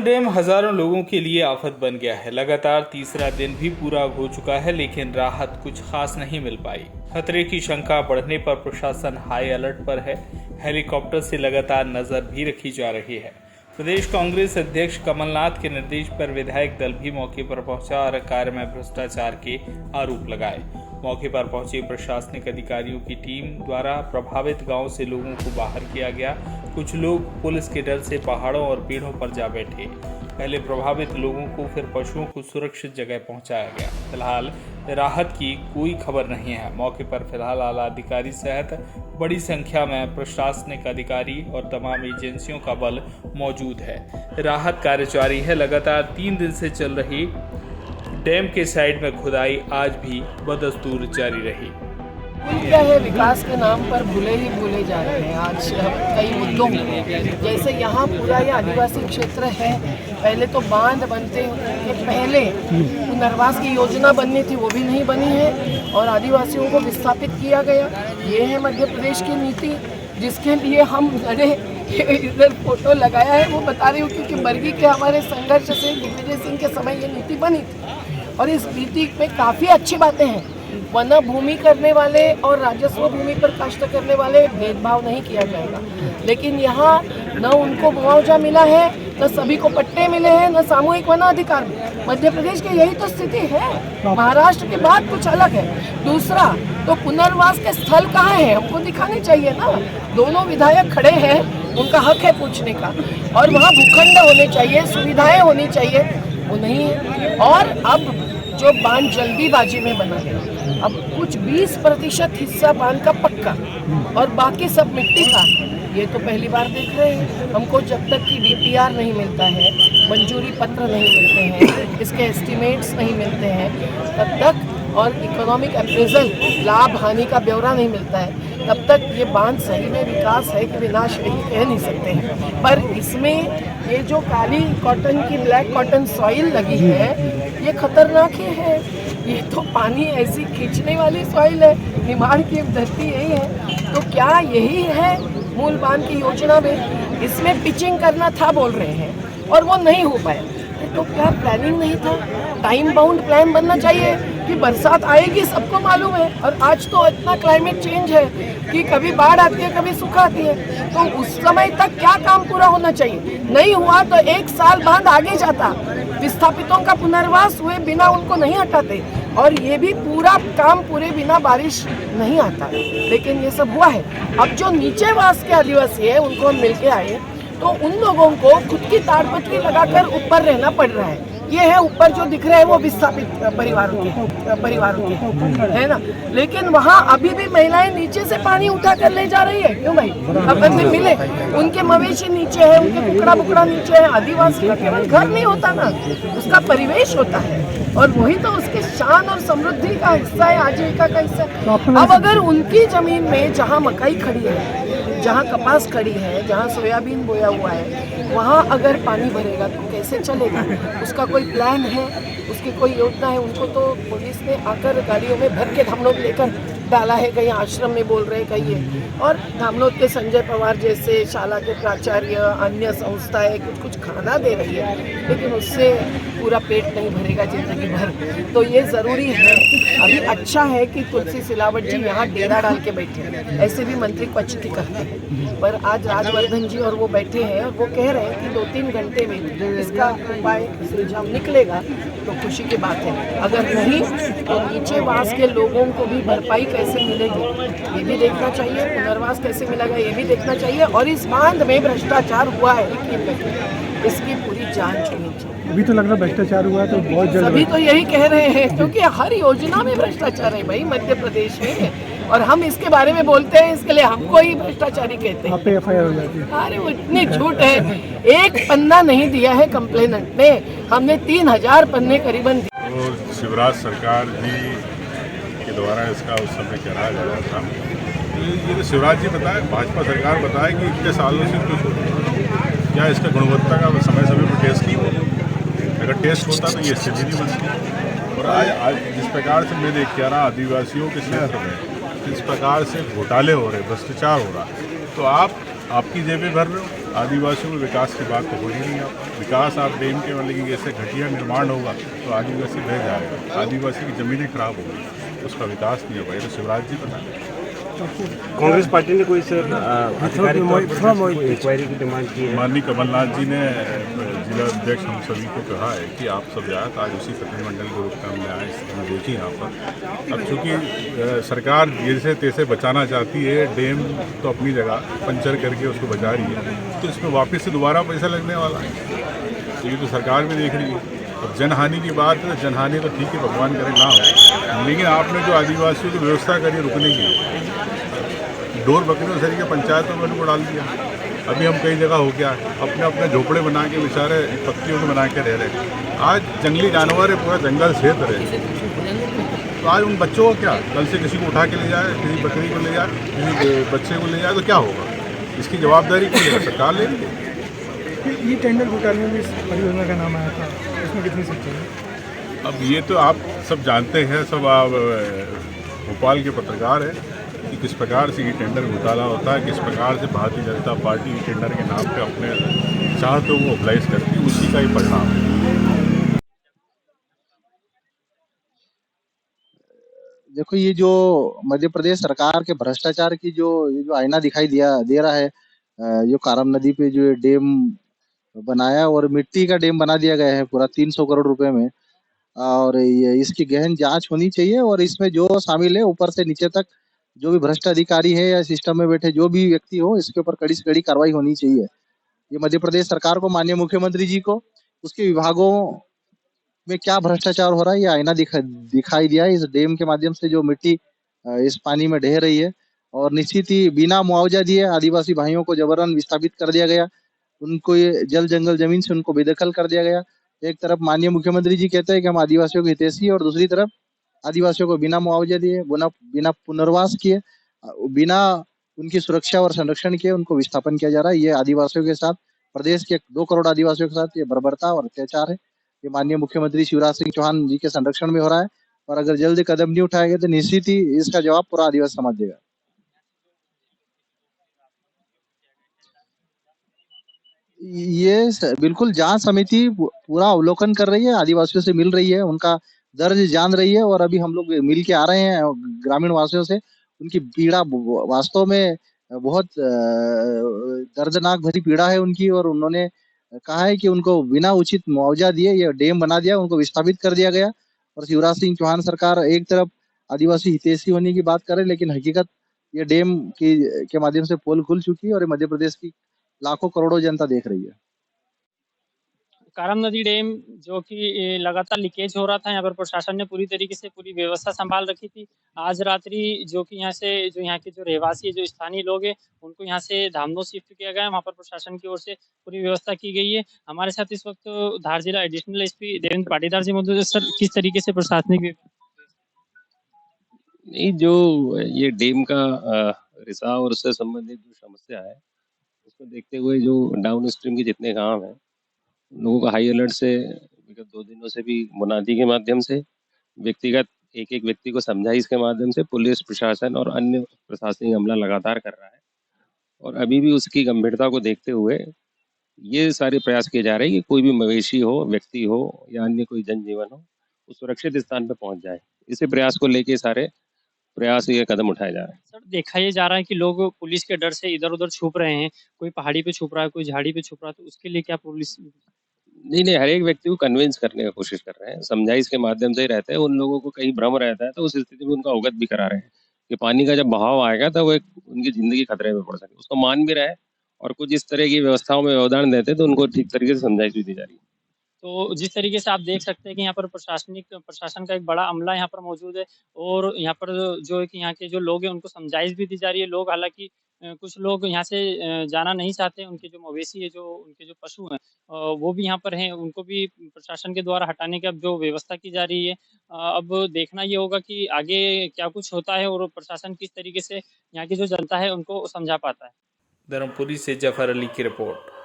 Dam हजारों लोगों के लिए आफत बन गया है। लगातार तीसरा दिन भी पूरा हो चुका है, लेकिन राहत कुछ खास नहीं मिल पाई। खतरे की शंका बढ़ने पर प्रशासन हाई अलर्ट पर है। हेलीकॉप्टर से लगातार नजर भी रखी जा रही है। प्रदेश कांग्रेस अध्यक्ष कमलनाथ के निर्देश पर विधायक दल भी मौके पर पहुंचा और कार्य में भ्रष्टाचार के आरोप लगाए। मौके पर पहुंचे प्रशासनिक अधिकारियों की टीम द्वारा प्रभावित गांव से लोगों को बाहर किया गया। कुछ लोग पुलिस के डर से पहाड़ों और पेड़ों पर जा बैठे। पहले प्रभावित लोगों को, फिर पशुओं को सुरक्षित जगह पहुंचाया गया। फिलहाल राहत की कोई खबर नहीं है। मौके पर फिलहाल आला अधिकारी सहित बड़ी संख्या में प्रशासनिक अधिकारी और तमाम एजेंसियों का बल मौजूद है। राहत कार्य जारी है। लगातार 3 दिन से चल रही डैम के साइड में खुदाई आज भी बदस्तूर जारी रही। क्या है, विकास के नाम पर भूले ही भूले जा रहे हैं। आज कई मुद्दों में, जैसे यहाँ पूरा ये आदिवासी क्षेत्र है, पहले तो बांध बनते के पहले पुनर्वास की योजना बननी थी, वो भी नहीं बनी है और आदिवासियों को विस्थापित किया गया। ये है मध्य प्रदेश की नीति, जिसके लिए हम लड़े। इधर फोटो लगाया है, वो बता रही हूँ, क्योंकि बरगी के हमारे संघर्ष से दिग्विजय सिंह के समय ये नीति बनी थी और इस नीति में काफ़ी अच्छी बातें हैं। वन भूमि करने वाले और राजस्व भूमि पर कष्ट करने वाले भेदभाव नहीं किया जाएगा, लेकिन यहाँ न उनको मुआवजा मिला है, न सभी को पट्टे मिले हैं, न सामूहिक वन अधिकार। मध्य प्रदेश की यही तो स्थिति है। महाराष्ट्र के बाद कुछ अलग है। दूसरा तो पुनर्वास के स्थल कहाँ है, हमको दिखाने चाहिए ना। दोनों विधायक खड़े हैं, उनका हक है पूछने का, और वहाँ भूखंड होने चाहिए, सुविधाएं होनी चाहिए, वो नहीं है। और अब जो बांध जल्दीबाजी में बना है, अब कुछ 20% हिस्सा बांध का पक्का और बाकी सब मिट्टी का, ये तो पहली बार देख रहे हैं। हमको जब तक कि डीपीआर नहीं मिलता है, मंजूरी पत्र नहीं मिलते हैं, इसके एस्टिमेट्स नहीं मिलते हैं तब तक, और इकोनॉमिक अप्रेजल, लाभ हानि का ब्यौरा नहीं मिलता है, तब तक ये बांध सही में विकास है कि विनाश है ही कह नहीं सकते हैं। पर इसमें ये जो काली कॉटन की, ब्लैक कॉटन सॉइल लगी है, ये खतरनाक ही है। ये तो पानी ऐसी खींचने वाली सॉइल है, निमाड़ की धरती यही है। तो क्या यही है मूल बांध की योजना में? इसमें पिचिंग करना था बोल रहे हैं और वो नहीं हो पाया। तो क्या प्लानिंग नहीं था? टाइम बाउंड प्लान बनना चाहिए कि बरसात आएगी, सबको मालूम है। और आज तो इतना क्लाइमेट चेंज है कि कभी बाढ़ आती है, कभी सूखा आती है, तो उस समय तक क्या काम पूरा होना चाहिए। नहीं हुआ तो 1 साल बाद आगे जाता, विस्थापितों का पुनर्वास हुए बिना उनको नहीं हटाते, और ये भी पूरा काम पूरे बिना बारिश नहीं आता। लेकिन ये सब हुआ है। अब जो नीचे वास के आदिवासी है, उनको हम मिलके आए, तो उन लोगों को खुद की ताड़पत्री लगाकर ऊपर रहना पड़ रहा है। ये है ऊपर जो दिख रहे हैं वो विस्थापित परिवारों के है ना, लेकिन वहाँ अभी भी महिलाएं नीचे से पानी उठा कर ले जा रही है। क्यों भाई? अपन से मिले, उनके मवेशी नीचे है, उनके कुकड़ा नीचे है। आदिवासी का केवल घर नहीं होता ना, उसका परिवेश होता है, और वही तो उसके शान और समृद्धि का हिस्सा है, आजीविका का हिस्सा। अब अगर उनकी जमीन में जहाँ मकई खड़ी है, जहाँ कपास खड़ी है, जहाँ सोयाबीन बोया हुआ है, वहाँ अगर पानी भरेगा तो कैसे चलेगा? उसका कोई प्लान है, उसकी कोई योजना है? उनको तो पुलिस ने आकर गाड़ियों में भर के धामनोद लेकर डाला है, कहीं आश्रम में बोल रहे, कहीं है। और धामनोद के संजय पवार जैसे शाला के प्राचार्य, अन्य संस्थाएं कुछ खाना दे रही है, लेकिन उससे पूरा पेट नहीं भरेगा जिंदगी भर। तो ये ज़रूरी है। अभी अच्छा है कि तुलसी सिलावट जी यहाँ डेरा डाल के बैठे हैं, ऐसे भी मंत्री क्वचित करते हैं, पर आज राजवर्धन जी और वो बैठे हैं, और वो कह रहे हैं कि 2-3 घंटे में इसका उपाय सुलझाव निकलेगा तो खुशी की बात है। अगर नहीं तो नीचे वास के लोगों को भी भरपाई कैसे मिलेगी ये भी देखना चाहिए, पुनर्वास कैसे मिलेगा ये भी देखना चाहिए, और इस बांध में भ्रष्टाचार हुआ है लेकिन इसकी पूरी जांच होनी चाहिए। अभी तो लग रहा भ्रष्टाचार हुआ है तो बहुत जल्द। सभी तो यही कह रहे हैं, क्योंकि हर योजना में भ्रष्टाचार है भाई मध्य प्रदेश में, और हम इसके बारे में बोलते हैं, इसके लिए हमको ही भ्रष्टाचारी कहते हैं। FIR हो जाती है। अरे वो इतनी झूठ है, 1 पन्ना नहीं दिया है कंप्लेनेंट ने, हमने 3000 पन्ने करीबन दिए। और शिवराज सरकार जी के द्वारा इसका उस समय कराया जा रहा था। ये तो शिवराज जी बताए, भाजपा सरकार बताए कि इतने सालों से कुछ क्या इसका गुणवत्ता का समय पर टेस्ट नहीं हुआ? अगर टेस्ट होता तो ये स्थिति नहीं बनती। और आज जिस प्रकार से मैं देख के रहा आदिवासियों के क्षेत्र में जिस प्रकार से घोटाले हो रहे, भ्रष्टाचार हो रहा, तो आपकी जेबें भर रहे हो। आदिवासियों में विकास की बात तो हो ही नहीं। आप विकास आप डैम के वाले की ऐसे घटिया निर्माण होगा तो आदिवासी बह जाएगा, आदिवासी की ज़मीनें खराब होगी, उसका विकास नहीं होगा। ये तो शिवराज जी बताएं। कांग्रेस पार्टी ने कोई सर आधिकारिक तौर पर इंक्वायरी की डिमांड की है। माननीय कमलनाथ जी ने जिला अध्यक्ष हम सभी को कहा है कि आप सब जाए, आज उसी प्रतिनिधिमंडल के रूप में हमने आए स्थिति देखी यहाँ पर। अब चूँकि सरकार जैसे तैसे बचाना चाहती है, डैम तो अपनी जगह पंचर करके उसको बचा रही है, तो इसमें वापस से दोबारा पैसा लगने वाला है, तो ये तो सरकार भी देख रही है। अब जनहानि की बात है, जनहानि तो ठीक है, भगवान करे ना हो, लेकिन आपने जो आदिवासियों की व्यवस्था करी रुकने की, डोर बकरियों सरी के पंचायतों में उनको डाल दिया। अभी हम कई जगह हो गया अपने अपने झोपड़े बना के बेचारे पत्तियों में बना के रह रहे। आज जंगली जानवर है, पूरा जंगल क्षेत्र है, तो आज उन बच्चों को क्या, कल से किसी को उठा के ले जाए, किसी बकरी को ले जाए, किसी बच्चे को ले जाए तो क्या होगा? इसकी जवाबदारी कौन लेगा? सरकार ले रही है। ये टेंडर घोटाले में भी इस परियोजना का नाम आया था, इसमें कितनी सच्चाई है? अब ये तो आप सब जानते हैं, सब आप भोपाल के पत्रकार हैं कि किस प्रकार से ये टेंडर घोटाला होता है, किस प्रकार से भारतीय जनता पार्टी टेंडर के नाम पे अपने चाहतों को अप्लाइज करती है, उसी का ही परिणाम है। देखो, ये जो मध्य प्रदेश सरकार के भ्रष्टाचार की ये जो आईना दिखाई दे रहा है, जो कारम नदी पे जो ये डैम बनाया और मिट्टी का डैम बना दिया गया है पूरा 300 करोड़ रुपए में, और ये इसकी गहन जांच होनी चाहिए और इसमें जो शामिल है ऊपर से नीचे तक जो भी भ्रष्ट अधिकारी है या सिस्टम में बैठे जो भी व्यक्ति हो, इसके ऊपर कड़ी से कड़ी कार्रवाई होनी चाहिए। ये मध्य प्रदेश सरकार को, माननीय मुख्यमंत्री जी को, उसके विभागों में क्या भ्रष्टाचार हो रहा है ये आईना दिखाई दिया है। इस डैम के माध्यम से जो मिट्टी इस पानी में ढह रही है और निश्चित ही बिना मुआवजा दिए आदिवासी भाइयों को जबरन विस्थापित कर दिया गया, उनको ये जल जंगल जमीन से उनको बेदखल कर दिया गया। एक तरफ माननीय मुख्यमंत्री जी कहते हैं कि हम आदिवासियों के हितैषी हैं और दूसरी तरफ आदिवासियों को बिना मुआवजा दिए, बिना पुनर्वास किए, बिना उनकी सुरक्षा और संरक्षण किए उनको विस्थापन किया जा रहा है। ये आदिवासियों के साथ, प्रदेश के 2 करोड़ आदिवासियों के साथ ये बर्बरता और अत्याचार है। ये माननीय मुख्यमंत्री शिवराज सिंह चौहान जी के संरक्षण में हो रहा है और अगर जल्द कदम नहीं उठाए गए तो निश्चित ही इसका जवाब पूरा आदिवासी समाज देगा। बिल्कुल जांच समिति पूरा अवलोकन कर रही है, आदिवासियों से मिल रही है, उनका दर्द जान रही है और अभी हम लोग मिल के आ रहे हैं ग्रामीण वासियों से। उनकी पीड़ा वास्तव में बहुत दर्दनाक भरी पीड़ा है उनकी, और उन्होंने कहा है कि उनको बिना उचित मुआवजा दिए ये डैम बना दिया, उनको विस्थापित कर दिया गया। और शिवराज सिंह चौहान सरकार एक तरफ आदिवासी हितैषी होने की बात करे, लेकिन हकीकत ये डैम के माध्यम से पोल खुल चुकी है और ये मध्य प्रदेश की लाखों करोड़ों जनता देख रही है। कारम नदी डैम जो कि लगातार लीकेज हो रहा था, यहाँ पर प्रशासन ने पूरी तरीके से पूरी व्यवस्था संभाल रखी थी। आज रात्रि जो कि यहाँ के जो रहवासी है, जो स्थानीय लोग हैं, उनको यहाँ से धामनोद शिफ्ट किया गया है। वहाँ पर प्रशासन की ओर से पूरी व्यवस्था की गई है। हमारे साथ इस वक्त धार जिला एडिशनल एसपी देवेंद्र पाटीदार जी मौजूद है। सर, किस तरीके से प्रशासनिक नहीं, जो ये डैम का रिसाव और उससे संबंधित जो समस्या है, उसको देखते हुए जो डाउन स्ट्रीम के जितने गांव हैं, लोगों को हाई अलर्ट से विगत 2 दिनों से भी मुनादी के माध्यम से, व्यक्तिगत एक व्यक्ति को समझाइश के माध्यम से पुलिस प्रशासन और अन्य प्रशासनिक अमला लगातार कर रहा है। और अभी भी उसकी गंभीरता को देखते हुए ये सारे प्रयास किए जा रहे हैं कि कोई भी मवेशी हो, व्यक्ति हो या अन्य कोई जनजीवन हो, वो सुरक्षित स्थान पर पहुंच जाए। इसी प्रयास को लेके सारे प्रयास, ये कदम उठाए जा रहे हैं। सर, देखा ये जा रहा है कि लोग पुलिस के डर से इधर-उधर छुप रहे हैं, कोई पहाड़ी पे छुप रहा है, कोई झाड़ी पे छुप रहा है, तो उसके लिए क्या पुलिस? नहीं, हर एक व्यक्ति को कन्विंस करने की कोशिश कर रहे हैं, समझाइश के माध्यम से ही रहते हैं। उन लोगों को कहीं भ्रम रहता है तो उस स्थिति में उनको अवगत भी करा रहे हैं कि पानी का जब बहाव आएगा तो वो उनकी जिंदगी खतरे में पड़ सके, उसको मान भी रहे और कुछ इस तरह की व्यवस्थाओं में योगदान देते हैं तो उनको ठीक तरीके से समझाइश भी दी जा रही है। तो जिस तरीके से आप देख सकते हैं कि यहाँ पर प्रशासन का एक बड़ा अमला यहाँ पर मौजूद है और यहाँ पर जो है कि यहाँ के जो लोग हैं उनको समझाइश भी दी जा रही है। लोग हालांकि कुछ लोग यहाँ से जाना नहीं चाहते, उनके जो मवेशी है, जो उनके जो पशु हैं, वो भी यहाँ पर हैं, उनको भी प्रशासन के द्वारा हटाने की अब जो व्यवस्था की जा रही है। अब देखना ये होगा कि आगे क्या कुछ होता है और प्रशासन किस तरीके से यहाँ की जो जनता है उनको समझा पाता है। धर्मपुरी से जफर अली की रिपोर्ट।